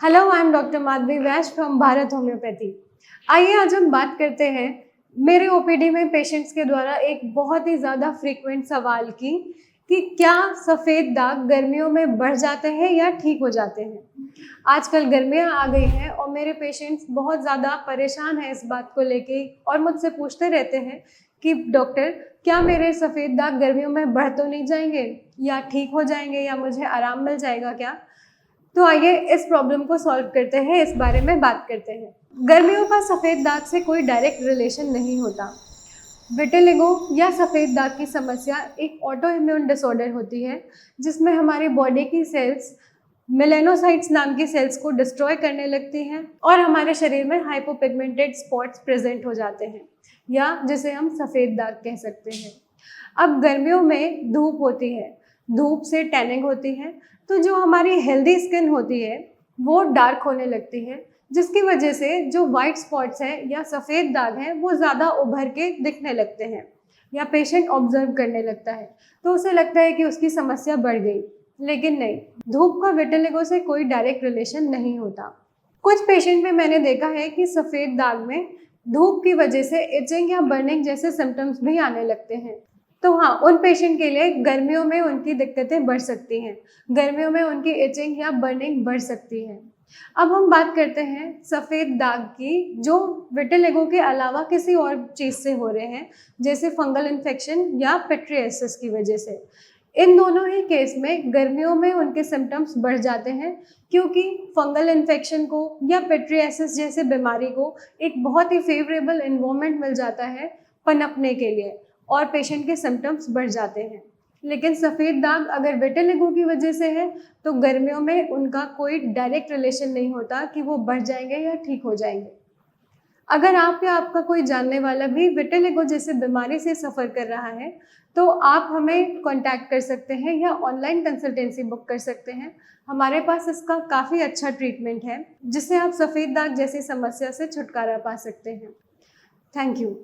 Hello, I am doctor Madhavi Vaish from Bharat homeopathy. आइए आज हम बात करते हैं मेरे ओपीडी में पेशेंट्स के द्वारा एक बहुत ही ज़्यादा फ्रीक्वेंट सवाल की कि क्या सफ़ेद दाग गर्मियों में बढ़ जाते हैं या ठीक हो जाते हैं। आजकल गर्मियाँ आ गई हैं और मेरे पेशेंट्स बहुत ज़्यादा परेशान हैं इस बात को लेके और मुझसे पूछते रहते हैं कि डॉक्टर, क्या मेरे सफ़ेद दाग गर्मियों में बढ़ तो नहीं जाएंगे या ठीक हो जाएंगे या मुझे आराम मिल जाएगा क्या। तो आइए इस प्रॉब्लम को सॉल्व करते हैं, इस बारे में बात करते हैं। गर्मियों का सफ़ेद दाग से कोई डायरेक्ट रिलेशन नहीं होता। विटिलिगो या सफ़ेद दाग की समस्या एक ऑटो इम्यून डिसऑर्डर होती है जिसमें हमारी बॉडी की सेल्स मेलेनोसाइट्स नाम की सेल्स को डिस्ट्रॉय करने लगती हैं और हमारे शरीर में हाइपोपिगमेंटेड स्पॉट्स प्रेजेंट हो जाते हैं या जिसे हम सफ़ेद दाग कह सकते हैं। अब गर्मियों में धूप होती है, धूप से टैनिंग होती है, तो जो हमारी हेल्दी स्किन होती है वो डार्क होने लगती है, जिसकी वजह से जो वाइट स्पॉट्स हैं या सफ़ेद दाग हैं वो ज़्यादा उभर के दिखने लगते हैं या पेशेंट ऑब्जर्व करने लगता है, तो उसे लगता है कि उसकी समस्या बढ़ गई। लेकिन नहीं, धूप का विटिलिगो से कोई डायरेक्ट रिलेशन नहीं होता। कुछ पेशेंट में मैंने देखा है कि सफ़ेद दाग में धूप की वजह से इचिंग या बर्निंग जैसे सिम्टम्स भी आने लगते हैं। तो हाँ, उन पेशेंट के लिए गर्मियों में उनकी दिक्कतें बढ़ सकती हैं, गर्मियों में उनकी इचिंग या बर्निंग बढ़ सकती है। अब हम बात करते हैं सफ़ेद दाग की जो विटिलिगो के अलावा किसी और चीज़ से हो रहे हैं, जैसे फंगल इन्फेक्शन या पिट्रियासिस की वजह से। इन दोनों ही केस में गर्मियों में उनके सिम्टम्स बढ़ जाते हैं क्योंकि फंगल इन्फेक्शन को या पिट्रियासिस जैसे बीमारी को एक बहुत ही फेवरेबल एनवायरनमेंट मिल जाता है पनपने के लिए और पेशेंट के सिम्टम्स बढ़ जाते हैं। लेकिन सफ़ेद दाग अगर विटिलिगो की वजह से है तो गर्मियों में उनका कोई डायरेक्ट रिलेशन नहीं होता कि वो बढ़ जाएंगे या ठीक हो जाएंगे। अगर आप या आपका कोई जानने वाला भी विटिलिगो जैसे बीमारी से सफ़र कर रहा है तो आप हमें कांटेक्ट कर सकते हैं या ऑनलाइन कंसल्टेंसी बुक कर सकते हैं। हमारे पास इसका काफ़ी अच्छा ट्रीटमेंट है जिससे आप सफ़ेद दाग जैसी समस्या से छुटकारा पा सकते हैं। Thank you.